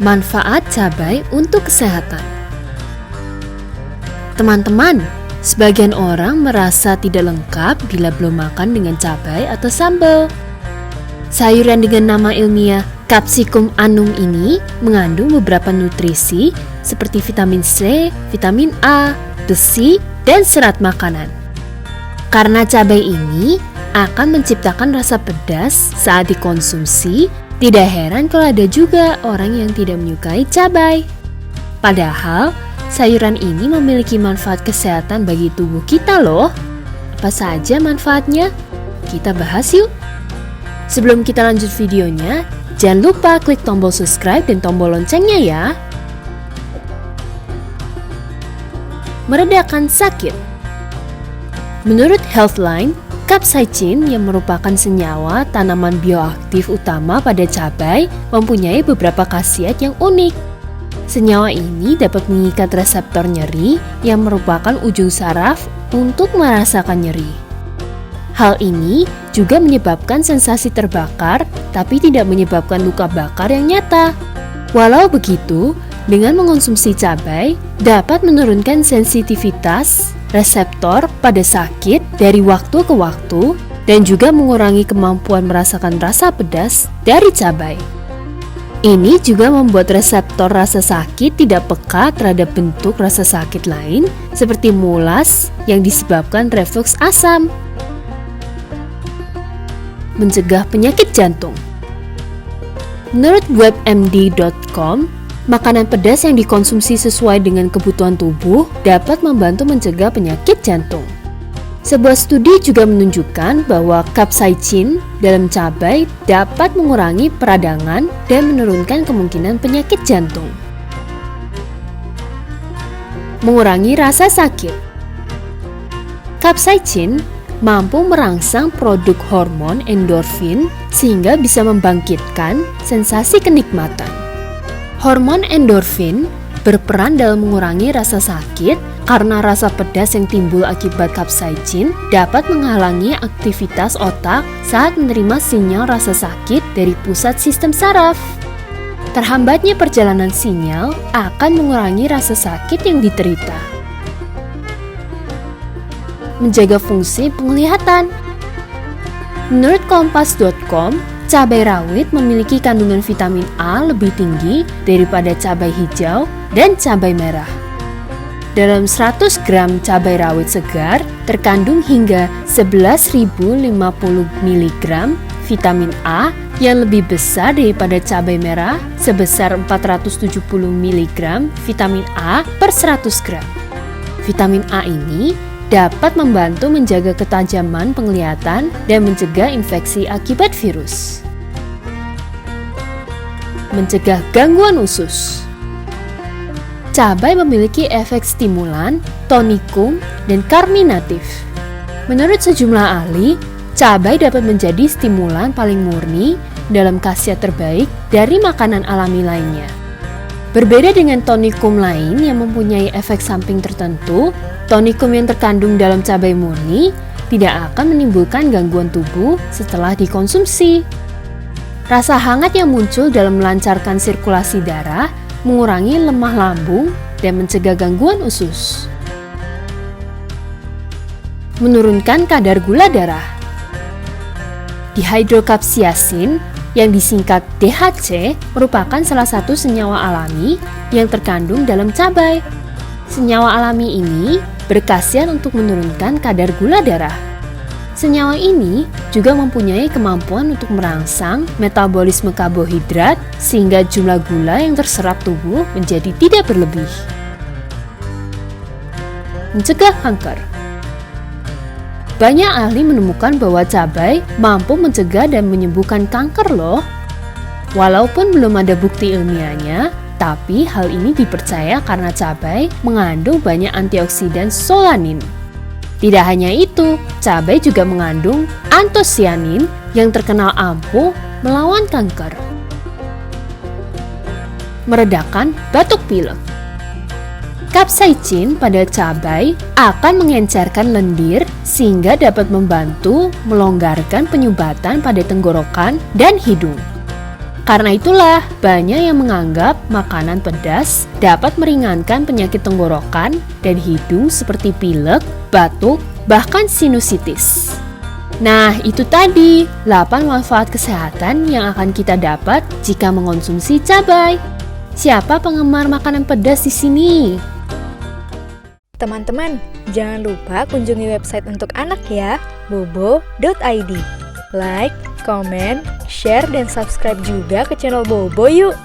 Manfaat cabai untuk kesehatan. Teman-teman, sebagian orang merasa tidak lengkap bila belum makan dengan cabai atau sambal. Sayuran dengan nama ilmiah Capsicum annum ini mengandung beberapa nutrisi seperti vitamin C, vitamin A, besi, dan serat makanan. Karena cabai ini akan menciptakan rasa pedas saat dikonsumsi, tidak heran kalau ada juga orang yang tidak menyukai cabai. Padahal, sayuran ini memiliki manfaat kesehatan bagi tubuh kita loh. Apa saja manfaatnya? Kita bahas yuk. Sebelum kita lanjut videonya, jangan lupa klik tombol subscribe dan tombol loncengnya ya. Meredakan sakit. Menurut Healthline, capsaicin yang merupakan senyawa tanaman bioaktif utama pada cabai mempunyai beberapa khasiat yang unik. Senyawa ini dapat mengikat reseptor nyeri yang merupakan ujung saraf untuk merasakan nyeri. Hal ini juga menyebabkan sensasi terbakar, tapi tidak menyebabkan luka bakar yang nyata. Walau begitu, dengan mengonsumsi cabai dapat menurunkan sensitivitas reseptor pada sakit dari waktu ke waktu dan juga mengurangi kemampuan merasakan rasa pedas dari cabai. Ini juga membuat reseptor rasa sakit tidak peka terhadap bentuk rasa sakit lain seperti mulas yang disebabkan refluks asam. Mencegah penyakit jantung. Menurut webmd.com, makanan pedas yang dikonsumsi sesuai dengan kebutuhan tubuh dapat membantu mencegah penyakit jantung. Sebuah studi juga menunjukkan bahwa capsaicin dalam cabai dapat mengurangi peradangan dan menurunkan kemungkinan penyakit jantung. Mengurangi rasa sakit. Capsaicin mampu merangsang produk hormon endorfin sehingga bisa membangkitkan sensasi kenikmatan. Hormon endorfin berperan dalam mengurangi rasa sakit karena rasa pedas yang timbul akibat capsaicin dapat menghalangi aktivitas otak saat menerima sinyal rasa sakit dari pusat sistem saraf. Terhambatnya perjalanan sinyal akan mengurangi rasa sakit yang diderita. Menjaga fungsi penglihatan. Menurut kompas.com, cabai rawit memiliki kandungan vitamin A lebih tinggi daripada cabai hijau dan cabai merah. Dalam 100 gram cabai rawit segar terkandung hingga 11.050 mg vitamin A yang lebih besar daripada cabai merah sebesar 470 mg vitamin A per 100 gram. Vitamin A ini dapat membantu menjaga ketajaman penglihatan dan mencegah infeksi akibat virus. Mencegah gangguan usus. Cabai memiliki efek stimulan, tonikum, dan karminatif. Menurut sejumlah ahli, cabai dapat menjadi stimulan paling murni dalam khasiat terbaik dari makanan alami lainnya. Berbeda dengan tonikum lain yang mempunyai efek samping tertentu, tonikum yang terkandung dalam cabai murni tidak akan menimbulkan gangguan tubuh setelah dikonsumsi. Rasa hangat yang muncul dalam melancarkan sirkulasi darah, mengurangi lemah lambung, dan mencegah gangguan usus. Menurunkan kadar gula darah. Dihydrocapsaicin yang disingkat DHC merupakan salah satu senyawa alami yang terkandung dalam cabai. Senyawa alami ini berkhasiat untuk menurunkan kadar gula darah. Senyawa ini juga mempunyai kemampuan untuk merangsang metabolisme karbohidrat sehingga jumlah gula yang terserap tubuh menjadi tidak berlebih. Mencegah kanker. Banyak ahli menemukan bahwa cabai mampu mencegah dan menyembuhkan kanker loh. Walaupun belum ada bukti ilmiahnya, tapi hal ini dipercaya karena cabai mengandung banyak antioksidan solanin. Tidak hanya itu, cabai juga mengandung antosianin yang terkenal ampuh melawan kanker. Meredakan batuk pilek. Capsaicin pada cabai akan mengencerkan lendir sehingga dapat membantu melonggarkan penyumbatan pada tenggorokan dan hidung. Karena itulah, banyak yang menganggap makanan pedas dapat meringankan penyakit tenggorokan dan hidung seperti pilek, batuk, bahkan sinusitis. Nah, itu tadi 8 manfaat kesehatan yang akan kita dapat jika mengonsumsi cabai. Siapa penggemar makanan pedas di sini? Teman-teman, jangan lupa kunjungi website untuk anak ya, bobo.id. Like, komen, share, dan subscribe juga ke channel Bobo yuk!